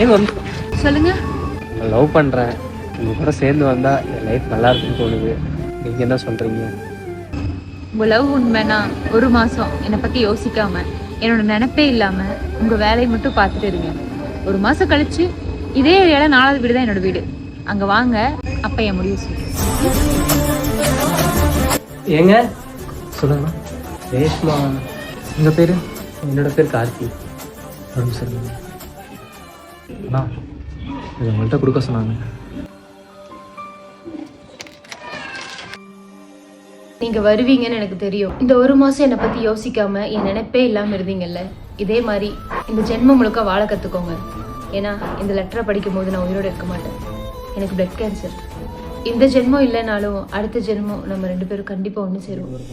ஏங்க சொல்லுங்க. லவ் பண்ணுறேன். உங்கள் கூட சேர்ந்து வந்தால் என் லைஃப் நல்லா இருக்குன்னு தோணுது. நீங்கள் என்ன சொல்கிறீங்க? உங்க லவ் உண்மைனா 1 மாசம் என்னை பத்தி யோசிக்காம, என்னோட நினைப்பே இல்லாம உங்க வேலையை மட்டும் பார்த்துட்டு இருங்க. 1 மாசம் கழிச்சு இதே ஏரியால 4வது வீடு தான் என்னோட வீடு. அங்க வாங்க, அப்ப என் முடிவு சொல்றேன். ஏங்க சொல்லுங்கண்ணா. ரேஷ்மா. உங்கள் பேர்? என்னோட பேர் கார்த்தி. உடம்பு சரிங்க அண்ணா. இது உங்கள்கிட்ட கொடுக்க சொன்னாங்க. நீங்க வருவீங்கன்னு எனக்கு தெரியும். இந்த 1 மாசம் என்னை பத்தி யோசிக்காம என் நினைப்பே இல்லாம இருந்தீங்கல்ல, இதே மாதிரி இந்த ஜென்மம் முழுக்க வாழ கத்துக்கோங்க. ஏன்னா இந்த லெட்டரை படிக்கும் போது நான் உயிரோட இருக்க மாட்டேன். எனக்கு பிளட் கேன்சர். இந்த ஜென்மம் இல்லைனாலும் அடுத்த ஜென்மம் நம்ம 2 பேரும் கண்டிப்பா ஒன்று சேருவோம்.